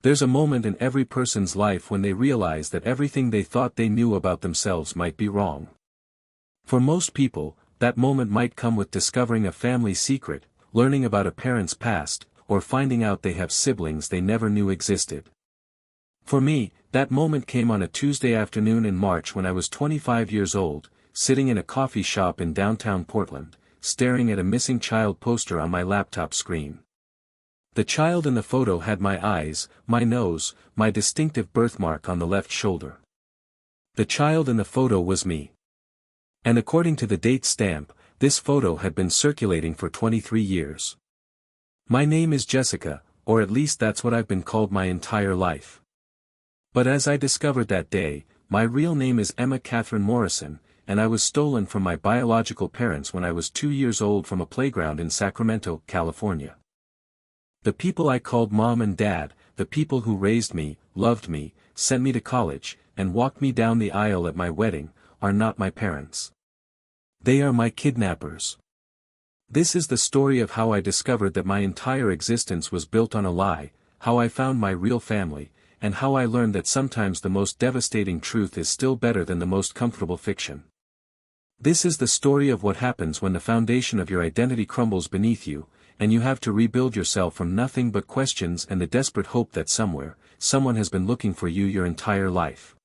There's a moment in every person's life when they realize that everything they thought they knew about themselves might be wrong. For most people, that moment might come with discovering a family secret, learning about a parent's past, or finding out they have siblings they never knew existed. For me, that moment came on a Tuesday afternoon in March when I was 25 years old, sitting in a coffee shop in downtown Portland, staring at a missing child poster on my laptop screen. The child in the photo had my eyes, my nose, my distinctive birthmark on the left shoulder. The child in the photo was me. And according to the date stamp, this photo had been circulating for 23 years. My name is Jessica, or at least that's what I've been called my entire life. But as I discovered that day, my real name is Emma Catherine Morrison, and I was stolen from my biological parents when I was 2 years old from a playground in Sacramento, California. The people I called Mom and Dad, the people who raised me, loved me, sent me to college, and walked me down the aisle at my wedding, are not my parents. They are my kidnappers. This is the story of how I discovered that my entire existence was built on a lie, how I found my real family, and how I learned that sometimes the most devastating truth is still better than the most comfortable fiction. This is the story of what happens when the foundation of your identity crumbles beneath you, and you have to rebuild yourself from nothing but questions and the desperate hope that somewhere, someone has been looking for you your entire life.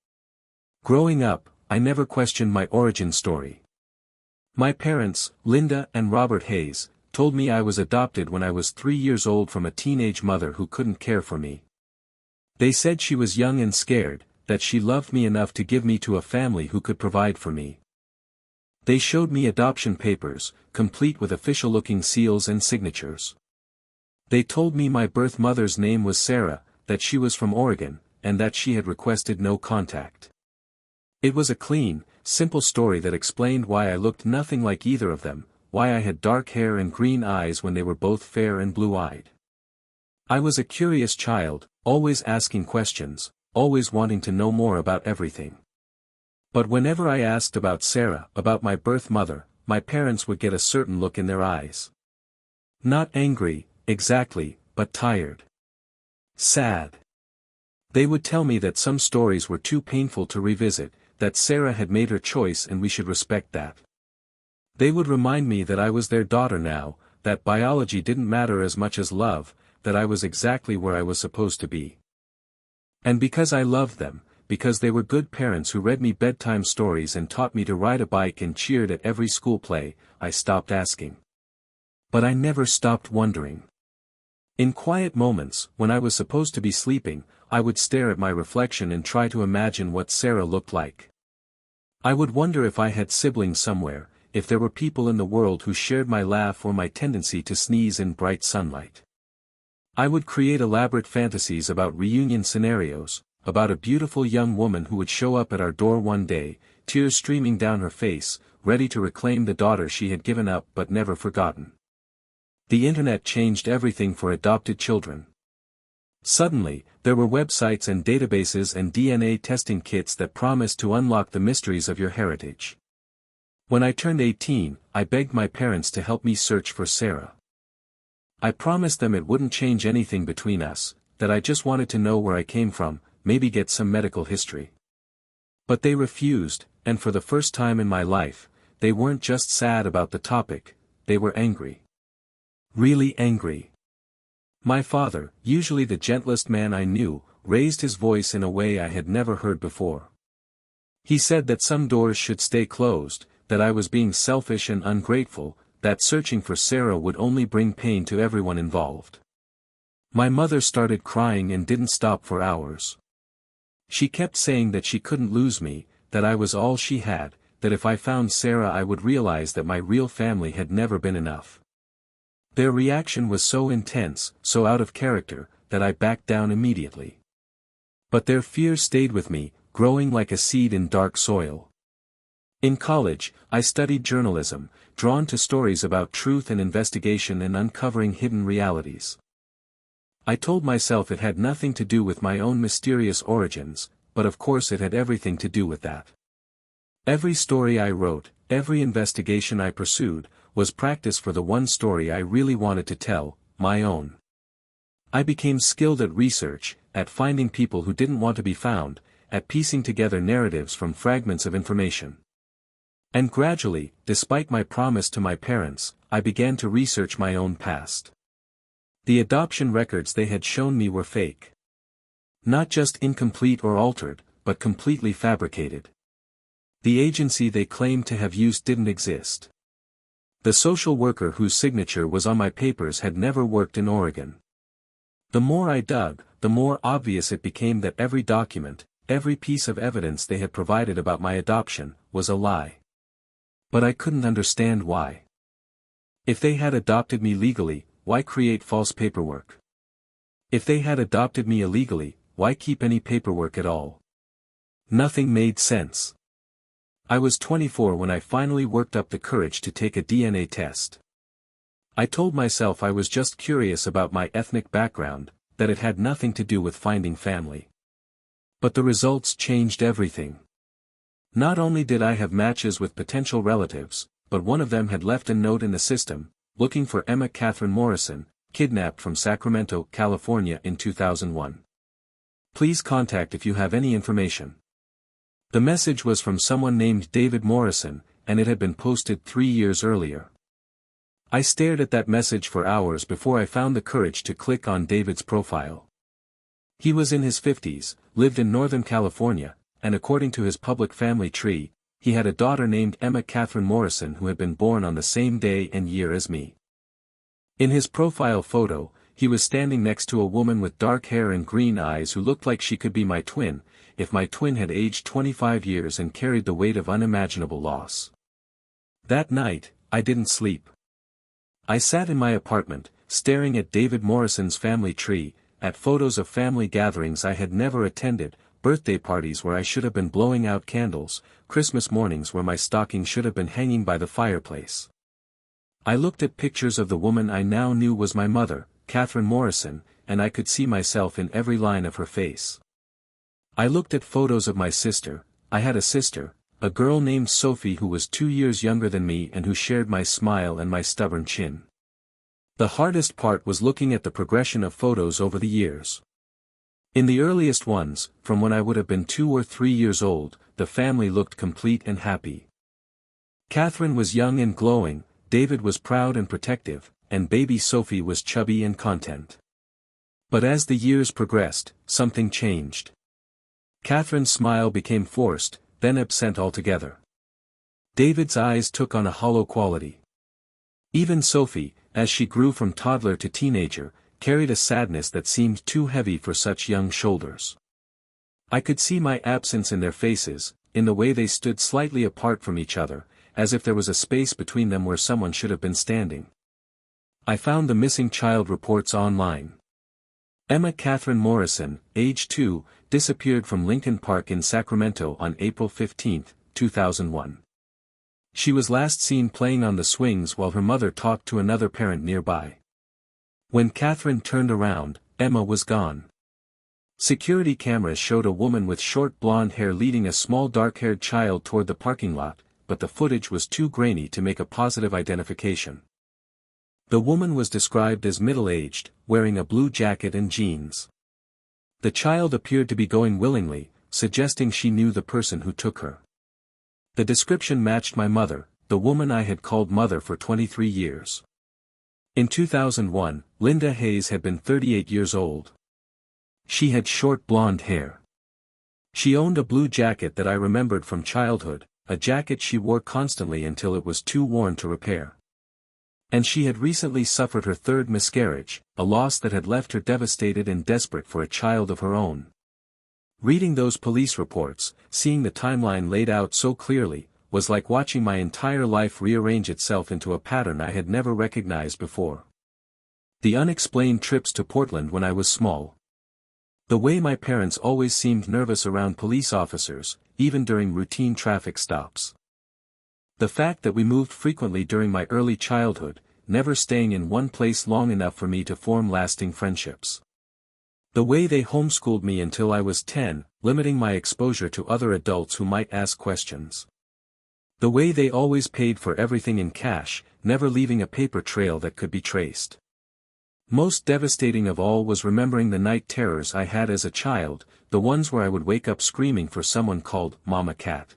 Growing up, I never questioned my origin story. My parents, Linda and Robert Hayes, told me I was adopted when I was 3 years old from a teenage mother who couldn't care for me. They said she was young and scared, that she loved me enough to give me to a family who could provide for me. They showed me adoption papers, complete with official-looking seals and signatures. They told me my birth mother's name was Sarah, that she was from Oregon, and that she had requested no contact. It was a clean, simple story that explained why I looked nothing like either of them, why I had dark hair and green eyes when they were both fair and blue-eyed. I was a curious child, always asking questions, always wanting to know more about everything. But whenever I asked about Sarah, about my birth mother, my parents would get a certain look in their eyes. Not angry, exactly, but tired. Sad. They would tell me that some stories were too painful to revisit, that Sarah had made her choice and we should respect that. They would remind me that I was their daughter now, that biology didn't matter as much as love, that I was exactly where I was supposed to be. And because I loved them, because they were good parents who read me bedtime stories and taught me to ride a bike and cheered at every school play, I stopped asking. But I never stopped wondering. In quiet moments, when I was supposed to be sleeping, I would stare at my reflection and try to imagine what Sarah looked like. I would wonder if I had siblings somewhere, if there were people in the world who shared my laugh or my tendency to sneeze in bright sunlight. I would create elaborate fantasies about reunion scenarios, about a beautiful young woman who would show up at our door one day, tears streaming down her face, ready to reclaim the daughter she had given up but never forgotten. The internet changed everything for adopted children. Suddenly, there were websites and databases and DNA testing kits that promised to unlock the mysteries of your heritage. When I turned 18, I begged my parents to help me search for Sarah. I promised them it wouldn't change anything between us, that I just wanted to know where I came from, maybe get some medical history. But they refused, and for the first time in my life, they weren't just sad about the topic, they were angry. Really angry. My father, usually the gentlest man I knew, raised his voice in a way I had never heard before. He said that some doors should stay closed, that I was being selfish and ungrateful, that searching for Sarah would only bring pain to everyone involved. My mother started crying and didn't stop for hours. She kept saying that she couldn't lose me, that I was all she had, that if I found Sarah I would realize that my real family had never been enough. Their reaction was so intense, so out of character, that I backed down immediately. But their fear stayed with me, growing like a seed in dark soil. In college, I studied journalism, drawn to stories about truth and investigation and uncovering hidden realities. I told myself it had nothing to do with my own mysterious origins, but of course it had everything to do with that. Every story I wrote, every investigation I pursued, was practice for the one story I really wanted to tell, my own. I became skilled at research, at finding people who didn't want to be found, at piecing together narratives from fragments of information. And gradually, despite my promise to my parents, I began to research my own past. The adoption records they had shown me were fake. Not just incomplete or altered, but completely fabricated. The agency they claimed to have used didn't exist. The social worker whose signature was on my papers had never worked in Oregon. The more I dug, the more obvious it became that every document, every piece of evidence they had provided about my adoption, was a lie. But I couldn't understand why. If they had adopted me legally, why create false paperwork? If they had adopted me illegally, why keep any paperwork at all? Nothing made sense. I was 24 when I finally worked up the courage to take a DNA test. I told myself I was just curious about my ethnic background, that it had nothing to do with finding family. But the results changed everything. Not only did I have matches with potential relatives, but one of them had left a note in the system, looking for Emma Catherine Morrison, kidnapped from Sacramento, California in 2001. Please contact if you have any information. The message was from someone named David Morrison, and it had been posted 3 years earlier. I stared at that message for hours before I found the courage to click on David's profile. He was in his 50s, lived in Northern California, and according to his public family tree, he had a daughter named Emma Catherine Morrison who had been born on the same day and year as me. In his profile photo, he was standing next to a woman with dark hair and green eyes who looked like she could be my twin, if my twin had aged 25 years and carried the weight of unimaginable loss. That night, I didn't sleep. I sat in my apartment, staring at David Morrison's family tree, at photos of family gatherings I had never attended, birthday parties where I should have been blowing out candles, Christmas mornings where my stocking should have been hanging by the fireplace. I looked at pictures of the woman I now knew was my mother, Catherine Morrison, and I could see myself in every line of her face. I looked at photos of my sister. I had a sister, a girl named Sophie who was 2 years younger than me and who shared my smile and my stubborn chin. The hardest part was looking at the progression of photos over the years. In the earliest ones, from when I would have been 2 or 3 years old, the family looked complete and happy. Catherine was young and glowing, David was proud and protective, and baby Sophie was chubby and content. But as the years progressed, something changed. Catherine's smile became forced, then absent altogether. David's eyes took on a hollow quality. Even Sophie, as she grew from toddler to teenager, carried a sadness that seemed too heavy for such young shoulders. I could see my absence in their faces, in the way they stood slightly apart from each other, as if there was a space between them where someone should have been standing. I found the missing child reports online. Emma Catherine Morrison, age 2, disappeared from Lincoln Park in Sacramento on April 15, 2001. She was last seen playing on the swings while her mother talked to another parent nearby. When Catherine turned around, Emma was gone. Security cameras showed a woman with short blonde hair leading a small dark-haired child toward the parking lot, but the footage was too grainy to make a positive identification. The woman was described as middle-aged, wearing a blue jacket and jeans. The child appeared to be going willingly, suggesting she knew the person who took her. The description matched my mother, the woman I had called mother for 23 years. In 2001, Linda Hayes had been 38 years old. She had short blonde hair. She owned a blue jacket that I remembered from childhood, a jacket she wore constantly until it was too worn to repair. And she had recently suffered her third miscarriage, a loss that had left her devastated and desperate for a child of her own. Reading those police reports, seeing the timeline laid out so clearly, was like watching my entire life rearrange itself into a pattern I had never recognized before. The unexplained trips to Portland when I was small. The way my parents always seemed nervous around police officers, even during routine traffic stops. The fact that we moved frequently during my early childhood, never staying in one place long enough for me to form lasting friendships. The way they homeschooled me until I was 10, limiting my exposure to other adults who might ask questions. The way they always paid for everything in cash, never leaving a paper trail that could be traced. Most devastating of all was remembering the night terrors I had as a child, the ones where I would wake up screaming for someone called Mama Cat.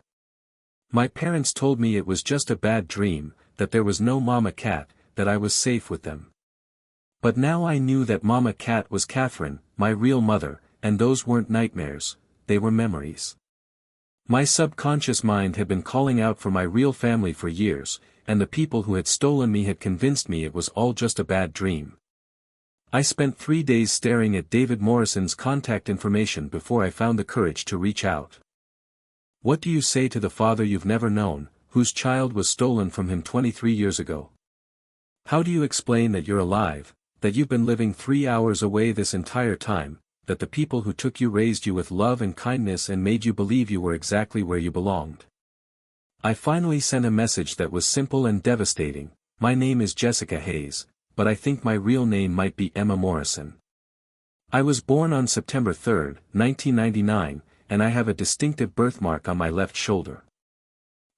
My parents told me it was just a bad dream, that there was no Mama Cat, that I was safe with them. But now I knew that Mama Cat was Catherine, my real mother, and those weren't nightmares, they were memories. My subconscious mind had been calling out for my real family for years, and the people who had stolen me had convinced me it was all just a bad dream. I spent 3 days staring at David Morrison's contact information before I found the courage to reach out. What do you say to the father you've never known, whose child was stolen from him 23 years ago? How do you explain that you're alive, that you've been living 3 hours away this entire time, that the people who took you raised you with love and kindness and made you believe you were exactly where you belonged? I finally sent a message that was simple and devastating. My name is Jessica Hayes, but I think my real name might be Emma Morrison. I was born on September 3, 1999, and I have a distinctive birthmark on my left shoulder.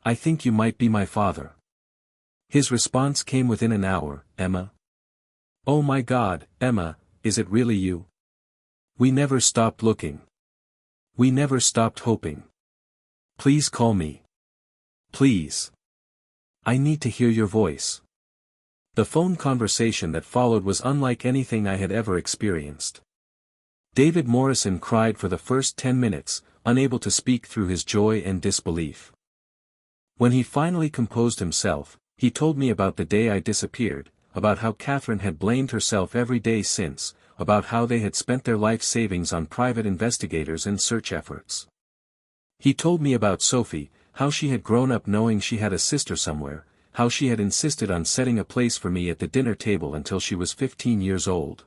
I think you might be my father. His response came within an hour, Emma. Oh my God, Emma, is it really you? We never stopped looking. We never stopped hoping. Please call me. Please. I need to hear your voice. The phone conversation that followed was unlike anything I had ever experienced. David Morrison cried for the first 10 minutes, unable to speak through his joy and disbelief. When he finally composed himself, he told me about the day I disappeared, about how Catherine had blamed herself every day since, about how they had spent their life savings on private investigators and search efforts. He told me about Sophie, how she had grown up knowing she had a sister somewhere, how she had insisted on setting a place for me at the dinner table until she was 15 years old.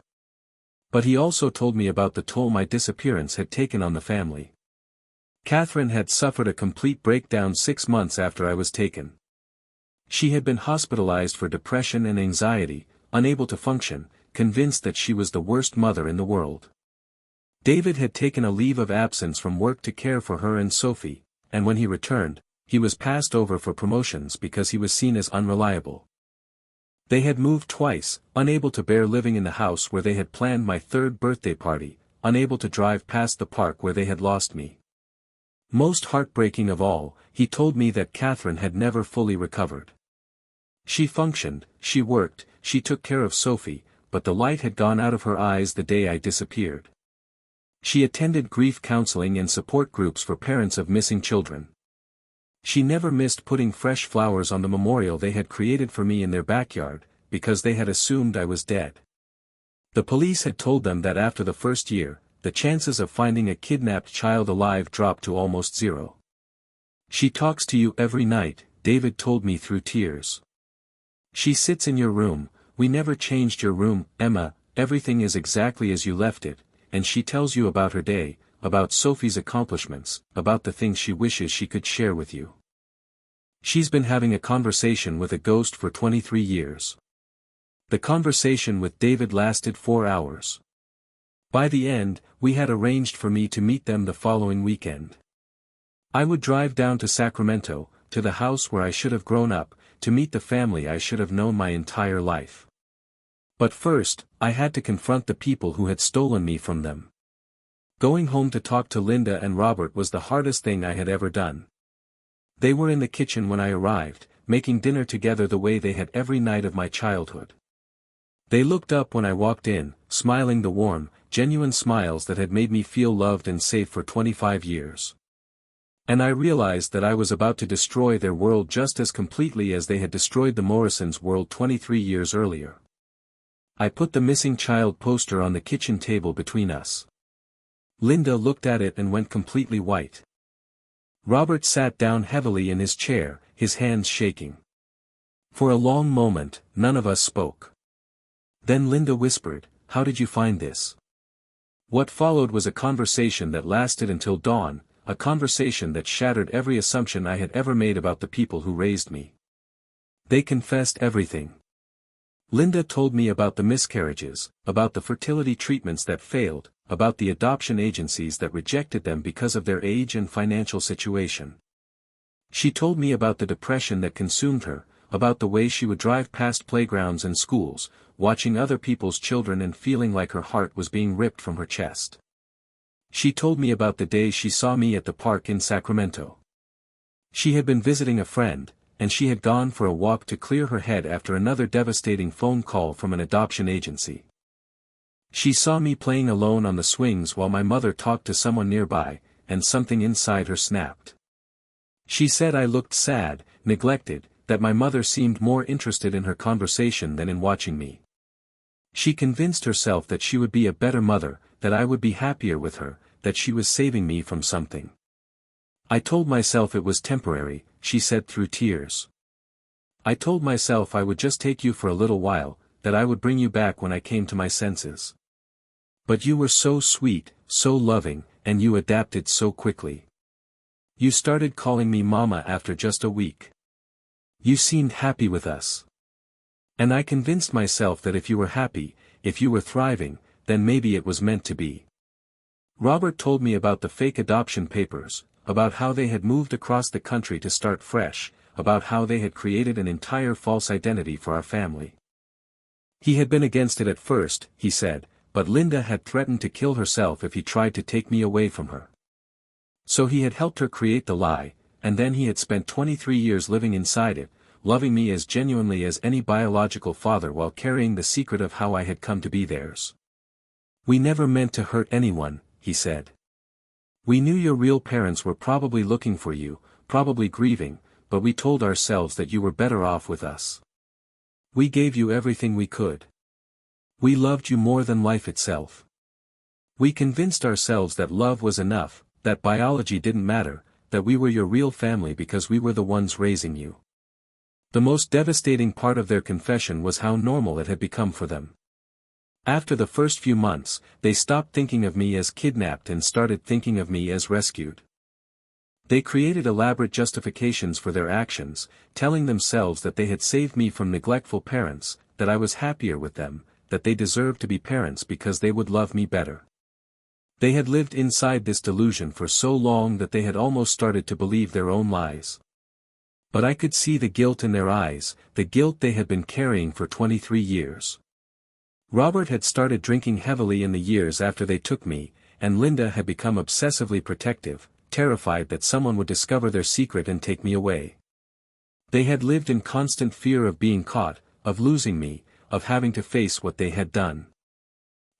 But he also told me about the toll my disappearance had taken on the family. Catherine had suffered a complete breakdown 6 months after I was taken. She had been hospitalized for depression and anxiety, unable to function, convinced that she was the worst mother in the world. David had taken a leave of absence from work to care for her and Sophie, and when he returned, he was passed over for promotions because he was seen as unreliable. They had moved twice, unable to bear living in the house where they had planned my 3rd birthday party, unable to drive past the park where they had lost me. Most heartbreaking of all, he told me that Catherine had never fully recovered. She functioned, she worked, she took care of Sophie, but the light had gone out of her eyes the day I disappeared. She attended grief counseling and support groups for parents of missing children. She never missed putting fresh flowers on the memorial they had created for me in their backyard, because they had assumed I was dead. The police had told them that after the first year, the chances of finding a kidnapped child alive dropped to almost zero. She talks to you every night, David told me through tears. She sits in your room, we never changed your room, Emma, everything is exactly as you left it, and she tells you about her day, about Sophie's accomplishments, about the things she wishes she could share with you. She's been having a conversation with a ghost for 23 years. The conversation with David lasted 4 hours. By the end, we had arranged for me to meet them the following weekend. I would drive down to Sacramento, to the house where I should have grown up, to meet the family I should have known my entire life. But first, I had to confront the people who had stolen me from them. Going home to talk to Linda and Robert was the hardest thing I had ever done. They were in the kitchen when I arrived, making dinner together the way they had every night of my childhood. They looked up when I walked in, smiling the warm, genuine smiles that had made me feel loved and safe for 25 years. And I realized that I was about to destroy their world just as completely as they had destroyed the Morrisons' world 23 years earlier. I put the missing child poster on the kitchen table between us. Linda looked at it and went completely white. Robert sat down heavily in his chair, his hands shaking. For a long moment, none of us spoke. Then Linda whispered, "How did you find this?" What followed was a conversation that lasted until dawn, a conversation that shattered every assumption I had ever made about the people who raised me. They confessed everything. Linda told me about the miscarriages, about the fertility treatments that failed, about the adoption agencies that rejected them because of their age and financial situation. She told me about the depression that consumed her, about the way she would drive past playgrounds and schools, watching other people's children and feeling like her heart was being ripped from her chest. She told me about the day she saw me at the park in Sacramento. She had been visiting a friend, and she had gone for a walk to clear her head after another devastating phone call from an adoption agency. She saw me playing alone on the swings while my mother talked to someone nearby, and something inside her snapped. She said I looked sad, neglected, that my mother seemed more interested in her conversation than in watching me. She convinced herself that she would be a better mother, that I would be happier with her, that she was saving me from something. I told myself it was temporary, she said through tears. I told myself I would just take you for a little while, that I would bring you back when I came to my senses. But you were so sweet, so loving, and you adapted so quickly. You started calling me Mama after just a week. You seemed happy with us. And I convinced myself that if you were happy, if you were thriving, then maybe it was meant to be. Robert told me about the fake adoption papers, about how they had moved across the country to start fresh, about how they had created an entire false identity for our family. He had been against it at first, he said, but Linda had threatened to kill herself if he tried to take me away from her. So he had helped her create the lie, and then he had spent 23 years living inside it, loving me as genuinely as any biological father while carrying the secret of how I had come to be theirs. We never meant to hurt anyone, he said. We knew your real parents were probably looking for you, probably grieving, but we told ourselves that you were better off with us. We gave you everything we could. We loved you more than life itself. We convinced ourselves that love was enough, that biology didn't matter, that we were your real family because we were the ones raising you. The most devastating part of their confession was how normal it had become for them. After the first few months, they stopped thinking of me as kidnapped and started thinking of me as rescued. They created elaborate justifications for their actions, telling themselves that they had saved me from neglectful parents, that I was happier with them, that they deserved to be parents because they would love me better. They had lived inside this delusion for so long that they had almost started to believe their own lies. But I could see the guilt in their eyes, the guilt they had been carrying for 23 years. Robert had started drinking heavily in the years after they took me, and Linda had become obsessively protective, terrified that someone would discover their secret and take me away. They had lived in constant fear of being caught, of losing me, of having to face what they had done.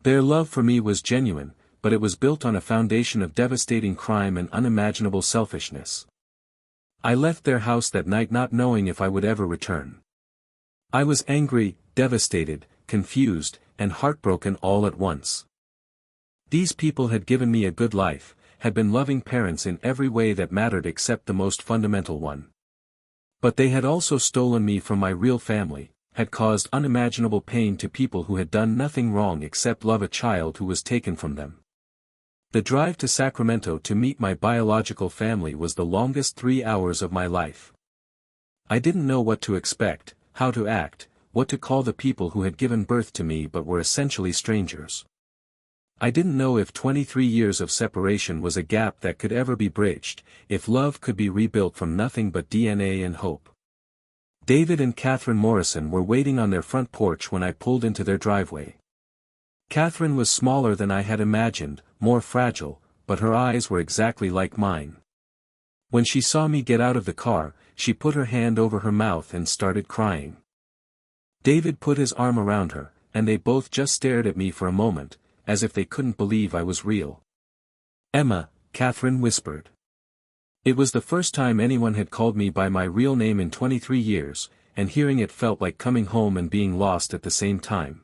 Their love for me was genuine, but it was built on a foundation of devastating crime and unimaginable selfishness. I left their house that night not knowing if I would ever return. I was angry, devastated, confused, and heartbroken all at once. These people had given me a good life, had been loving parents in every way that mattered except the most fundamental one. But they had also stolen me from my real family, had caused unimaginable pain to people who had done nothing wrong except love a child who was taken from them. The drive to Sacramento to meet my biological family was the longest 3 hours of my life. I didn't know what to expect, how to act, what to call the people who had given birth to me but were essentially strangers. I didn't know if 23 years of separation was a gap that could ever be bridged, if love could be rebuilt from nothing but DNA and hope. David and Catherine Morrison were waiting on their front porch when I pulled into their driveway. Catherine was smaller than I had imagined, more fragile, but her eyes were exactly like mine. When she saw me get out of the car, she put her hand over her mouth and started crying. David put his arm around her, and they both just stared at me for a moment, as if they couldn't believe I was real. "Emma," Catherine whispered. It was the first time anyone had called me by my real name in 23 years, and hearing it felt like coming home and being lost at the same time.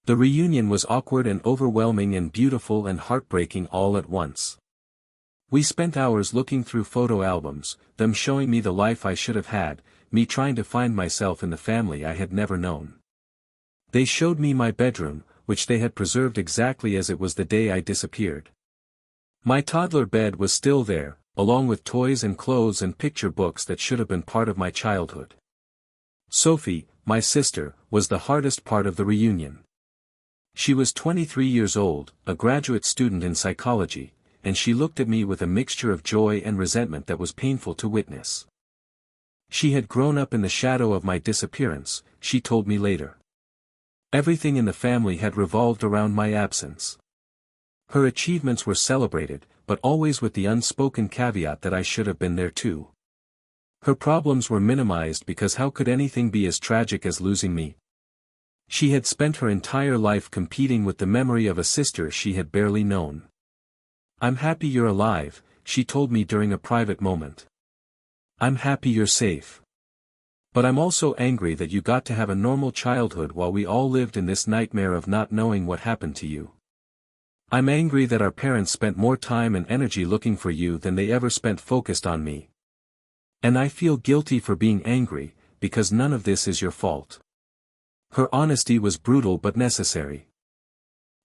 The reunion was awkward and overwhelming and beautiful and heartbreaking all at once. We spent hours looking through photo albums, them showing me the life I should have had, me trying to find myself in the family I had never known. They showed me my bedroom, which they had preserved exactly as it was the day I disappeared. My toddler bed was still there, along with toys and clothes and picture books that should have been part of my childhood. Sophie, my sister, was the hardest part of the reunion. She was 23 years old, a graduate student in psychology, and she looked at me with a mixture of joy and resentment that was painful to witness. She had grown up in the shadow of my disappearance, she told me later. Everything in the family had revolved around my absence. Her achievements were celebrated, but always with the unspoken caveat that I should have been there too. Her problems were minimized because how could anything be as tragic as losing me? She had spent her entire life competing with the memory of a sister she had barely known. "I'm happy you're alive," she told me during a private moment. "I'm happy you're safe. But I'm also angry that you got to have a normal childhood while we all lived in this nightmare of not knowing what happened to you. I'm angry that our parents spent more time and energy looking for you than they ever spent focused on me. And I feel guilty for being angry, because none of this is your fault." Her honesty was brutal but necessary.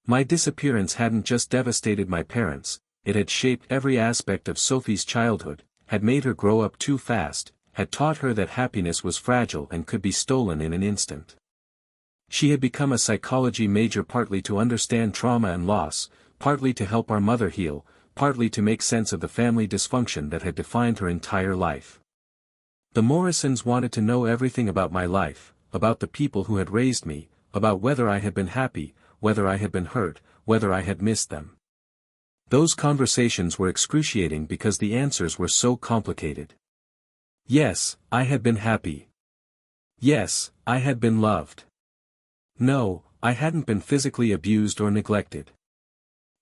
My disappearance hadn't just devastated my parents, it had shaped every aspect of Sophie's childhood, had made her grow up too fast, had taught her that happiness was fragile and could be stolen in an instant. She had become a psychology major partly to understand trauma and loss, partly to help our mother heal, partly to make sense of the family dysfunction that had defined her entire life. The Morrisons wanted to know everything about my life, about the people who had raised me, about whether I had been happy, whether I had been hurt, whether I had missed them. Those conversations were excruciating because the answers were so complicated. Yes, I had been happy. Yes, I had been loved. No, I hadn't been physically abused or neglected.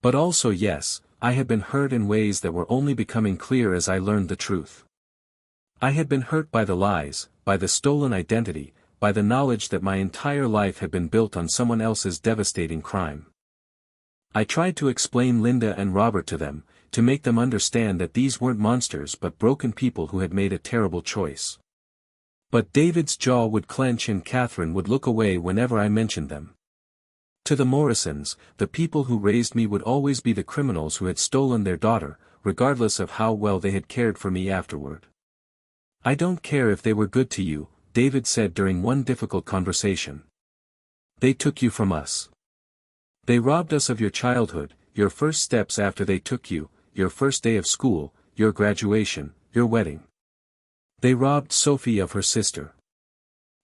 But also yes, I had been hurt in ways that were only becoming clear as I learned the truth. I had been hurt by the lies, by the stolen identity, by the knowledge that my entire life had been built on someone else's devastating crime. I tried to explain Linda and Robert to them, to make them understand that these weren't monsters but broken people who had made a terrible choice. But David's jaw would clench and Catherine would look away whenever I mentioned them. To the Morrisons, the people who raised me would always be the criminals who had stolen their daughter, regardless of how well they had cared for me afterward. "I don't care if they were good to you," David said during one difficult conversation. "They took you from us. They robbed us of your childhood, your first steps after they took you, your first day of school, your graduation, your wedding. They robbed Sophie of her sister.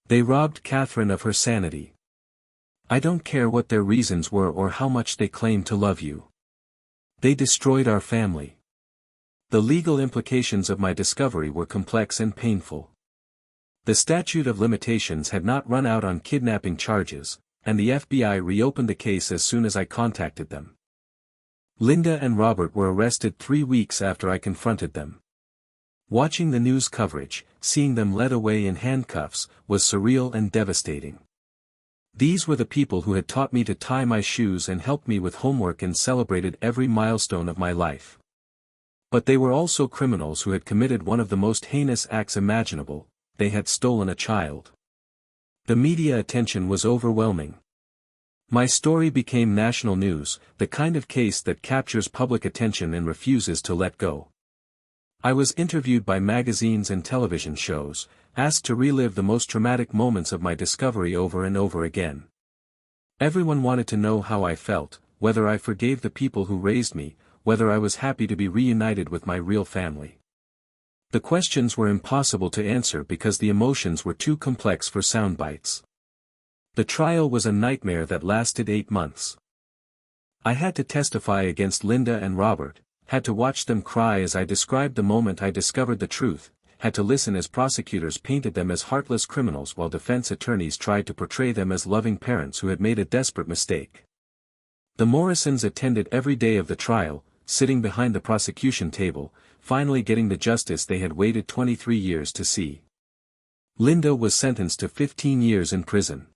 They robbed Catherine of her sanity. I don't care what their reasons were or how much they claimed to love you. They destroyed our family." The legal implications of my discovery were complex and painful. The statute of limitations had not run out on kidnapping charges, and the FBI reopened the case as soon as I contacted them. Linda and Robert were arrested 3 weeks after I confronted them. Watching the news coverage, seeing them led away in handcuffs, was surreal and devastating. These were the people who had taught me to tie my shoes and helped me with homework and celebrated every milestone of my life. But they were also criminals who had committed one of the most heinous acts imaginable: they had stolen a child. The media attention was overwhelming. My story became national news, the kind of case that captures public attention and refuses to let go. I was interviewed by magazines and television shows, asked to relive the most traumatic moments of my discovery over and over again. Everyone wanted to know how I felt, whether I forgave the people who raised me, whether I was happy to be reunited with my real family. The questions were impossible to answer because the emotions were too complex for sound bites. The trial was a nightmare that lasted 8 months. I had to testify against Linda and Robert, had to watch them cry as I described the moment I discovered the truth, had to listen as prosecutors painted them as heartless criminals while defense attorneys tried to portray them as loving parents who had made a desperate mistake. The Morrisons attended every day of the trial, sitting behind the prosecution table, finally getting the justice they had waited 23 years to see. Linda was sentenced to 15 years in prison.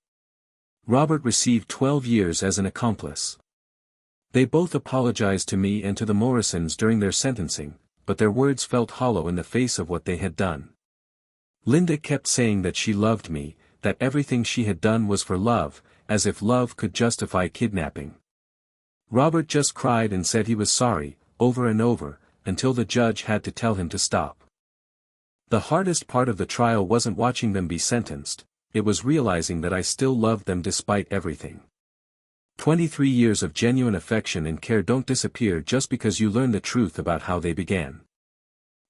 Robert received 12 years as an accomplice. They both apologized to me and to the Morrisons during their sentencing, but their words felt hollow in the face of what they had done. Linda kept saying that she loved me, that everything she had done was for love, as if love could justify kidnapping. Robert just cried and said he was sorry, over and over, until the judge had to tell him to stop. The hardest part of the trial wasn't watching them be sentenced, it was realizing that I still loved them despite everything. 23 years of genuine affection and care don't disappear just because you learn the truth about how they began.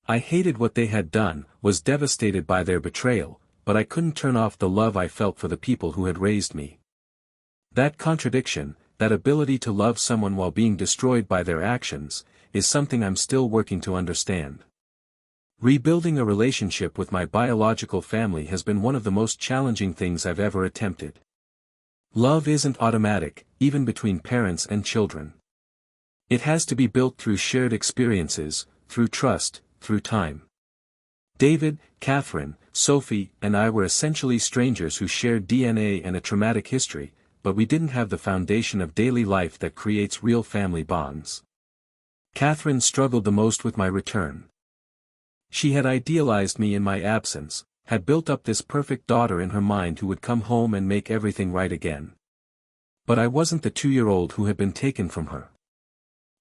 I hated what they had done, was devastated by their betrayal, but I couldn't turn off the love I felt for the people who had raised me. That contradiction, that ability to love someone while being destroyed by their actions, is something I'm still working to understand. Rebuilding a relationship with my biological family has been one of the most challenging things I've ever attempted. Love isn't automatic, even between parents and children. It has to be built through shared experiences, through trust, through time. David, Catherine, Sophie, and I were essentially strangers who shared DNA and a traumatic history, but we didn't have the foundation of daily life that creates real family bonds. Catherine struggled the most with my return. She had idealized me in my absence, had built up this perfect daughter in her mind who would come home and make everything right again. But I wasn't the 2-year-old who had been taken from her.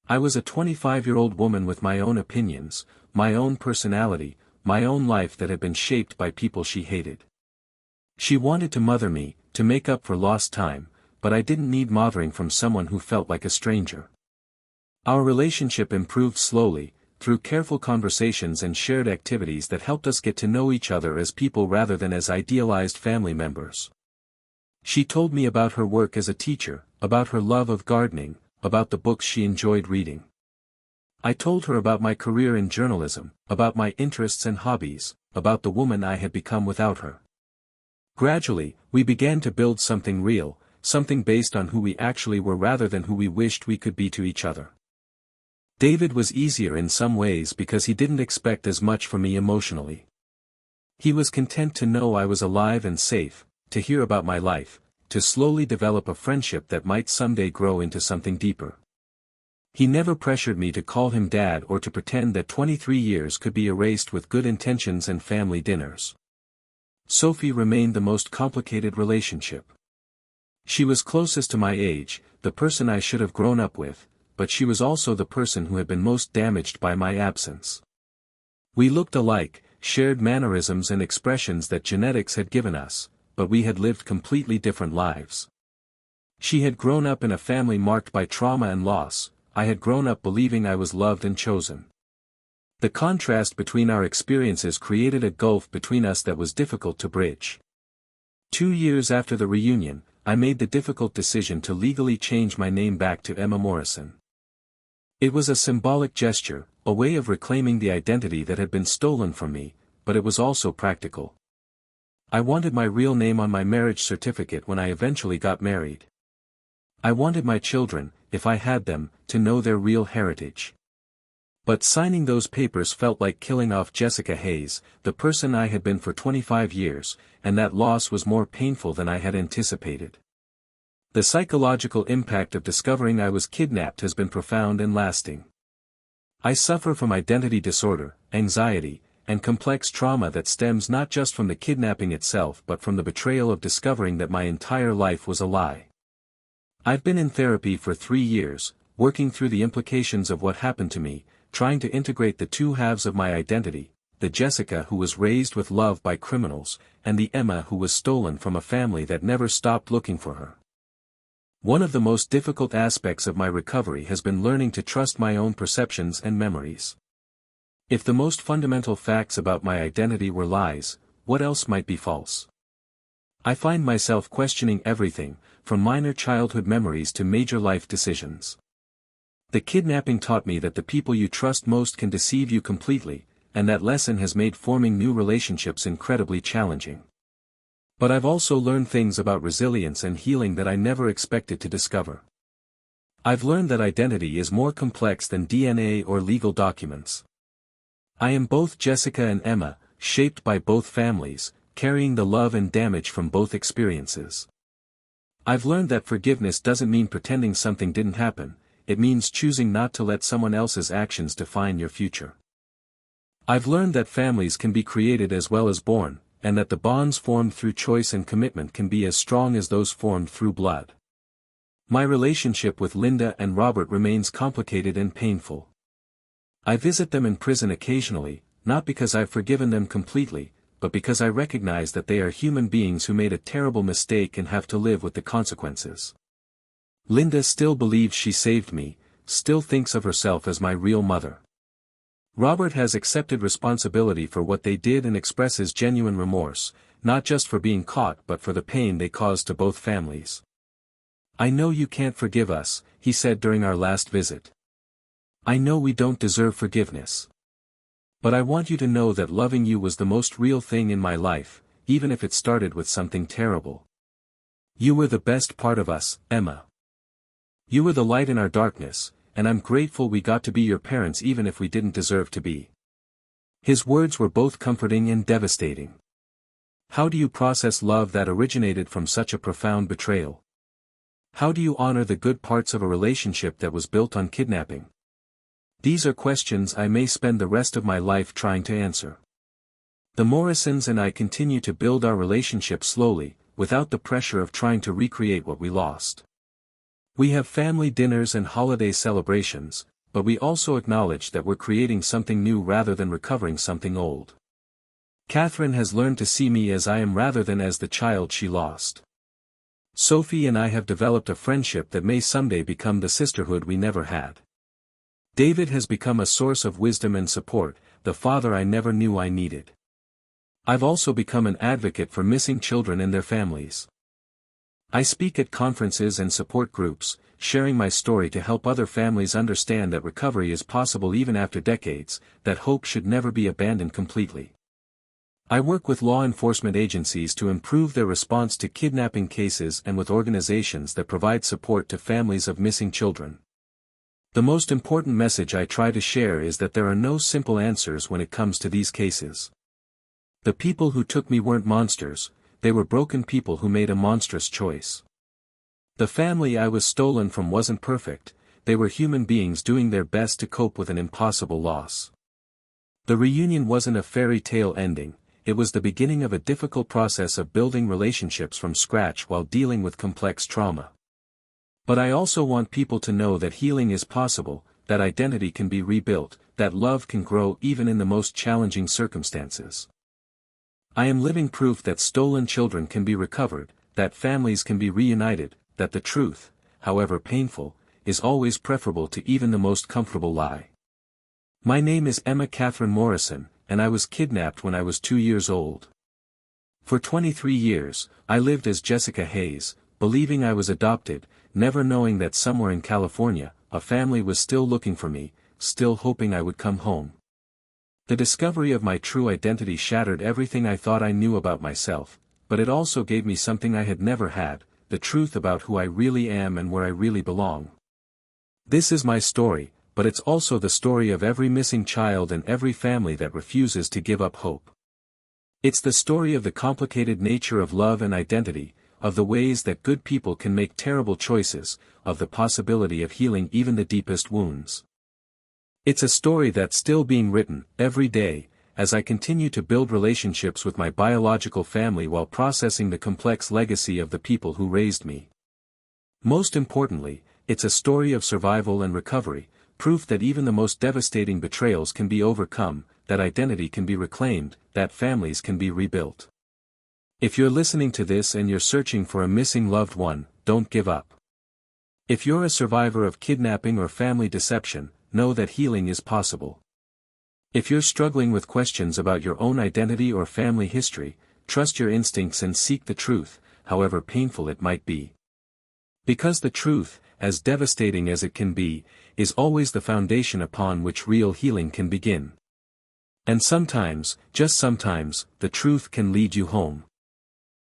I was a 25-year-old woman with my own opinions, my own personality, my own life that had been shaped by people she hated. She wanted to mother me, to make up for lost time, but I didn't need mothering from someone who felt like a stranger. Our relationship improved slowly, through careful conversations and shared activities that helped us get to know each other as people rather than as idealized family members. She told me about her work as a teacher, about her love of gardening, about the books she enjoyed reading. I told her about my career in journalism, about my interests and hobbies, about the woman I had become without her. Gradually, we began to build something real, something based on who we actually were rather than who we wished we could be to each other. David was easier in some ways because he didn't expect as much from me emotionally. He was content to know I was alive and safe, to hear about my life, to slowly develop a friendship that might someday grow into something deeper. He never pressured me to call him dad or to pretend that 23 years could be erased with good intentions and family dinners. Sophie remained the most complicated relationship. She was closest to my age, the person I should have grown up with, but she was also the person who had been most damaged by my absence. We looked alike, shared mannerisms and expressions that genetics had given us, but we had lived completely different lives. She had grown up in a family marked by trauma and loss, I had grown up believing I was loved and chosen. The contrast between our experiences created a gulf between us that was difficult to bridge. 2 years after the reunion, I made the difficult decision to legally change my name back to Emma Morrison. It was a symbolic gesture, a way of reclaiming the identity that had been stolen from me, but it was also practical. I wanted my real name on my marriage certificate when I eventually got married. I wanted my children, if I had them, to know their real heritage. But signing those papers felt like killing off Jessica Hayes, the person I had been for 25 years, and that loss was more painful than I had anticipated. The psychological impact of discovering I was kidnapped has been profound and lasting. I suffer from identity disorder, anxiety, and complex trauma that stems not just from the kidnapping itself but from the betrayal of discovering that my entire life was a lie. I've been in therapy for 3 years, working through the implications of what happened to me, trying to integrate the two halves of my identity, the Jessica who was raised with love by criminals, and the Emma who was stolen from a family that never stopped looking for her. One of the most difficult aspects of my recovery has been learning to trust my own perceptions and memories. If the most fundamental facts about my identity were lies, what else might be false? I find myself questioning everything, from minor childhood memories to major life decisions. The kidnapping taught me that the people you trust most can deceive you completely, and that lesson has made forming new relationships incredibly challenging. But I've also learned things about resilience and healing that I never expected to discover. I've learned that identity is more complex than DNA or legal documents. I am both Jessica and Emma, shaped by both families, carrying the love and damage from both experiences. I've learned that forgiveness doesn't mean pretending something didn't happen, it means choosing not to let someone else's actions define your future. I've learned that families can be created as well as born, and that the bonds formed through choice and commitment can be as strong as those formed through blood. My relationship with Linda and Robert remains complicated and painful. I visit them in prison occasionally, not because I've forgiven them completely, but because I recognize that they are human beings who made a terrible mistake and have to live with the consequences. Linda still believes she saved me, still thinks of herself as my real mother. Robert has accepted responsibility for what they did and expresses genuine remorse, not just for being caught but for the pain they caused to both families. "I know you can't forgive us," he said during our last visit. "I know we don't deserve forgiveness. But I want you to know that loving you was the most real thing in my life, even if it started with something terrible. You were the best part of us, Emma. You were the light in our darkness, and I'm grateful we got to be your parents even if we didn't deserve to be." His words were both comforting and devastating. How do you process love that originated from such a profound betrayal? How do you honor the good parts of a relationship that was built on kidnapping? These are questions I may spend the rest of my life trying to answer. The Morrisons and I continue to build our relationship slowly, without the pressure of trying to recreate what we lost. We have family dinners and holiday celebrations, but we also acknowledge that we're creating something new rather than recovering something old. Catherine has learned to see me as I am rather than as the child she lost. Sophie and I have developed a friendship that may someday become the sisterhood we never had. David has become a source of wisdom and support, the father I never knew I needed. I've also become an advocate for missing children and their families. I speak at conferences and support groups, sharing my story to help other families understand that recovery is possible even after decades, that hope should never be abandoned completely. I work with law enforcement agencies to improve their response to kidnapping cases and with organizations that provide support to families of missing children. The most important message I try to share is that there are no simple answers when it comes to these cases. The people who took me weren't monsters, they were broken people who made a monstrous choice. The family I was stolen from wasn't perfect, they were human beings doing their best to cope with an impossible loss. The reunion wasn't a fairy tale ending, it was the beginning of a difficult process of building relationships from scratch while dealing with complex trauma. But I also want people to know that healing is possible, that identity can be rebuilt, that love can grow even in the most challenging circumstances. I am living proof that stolen children can be recovered, that families can be reunited, that the truth, however painful, is always preferable to even the most comfortable lie. My name is Emma Catherine Morrison, and I was kidnapped when I was 2 years old. For 23 years, I lived as Jessica Hayes, believing I was adopted, never knowing that somewhere in California, a family was still looking for me, still hoping I would come home. The discovery of my true identity shattered everything I thought I knew about myself, but it also gave me something I had never had, the truth about who I really am and where I really belong. This is my story, but it's also the story of every missing child and every family that refuses to give up hope. It's the story of the complicated nature of love and identity, of the ways that good people can make terrible choices, of the possibility of healing even the deepest wounds. It's a story that's still being written, every day, as I continue to build relationships with my biological family while processing the complex legacy of the people who raised me. Most importantly, it's a story of survival and recovery, proof that even the most devastating betrayals can be overcome, that identity can be reclaimed, that families can be rebuilt. If you're listening to this and you're searching for a missing loved one, don't give up. If you're a survivor of kidnapping or family deception, know that healing is possible. If you're struggling with questions about your own identity or family history, trust your instincts and seek the truth, however painful it might be. Because the truth, as devastating as it can be, is always the foundation upon which real healing can begin. And sometimes, just sometimes, the truth can lead you home.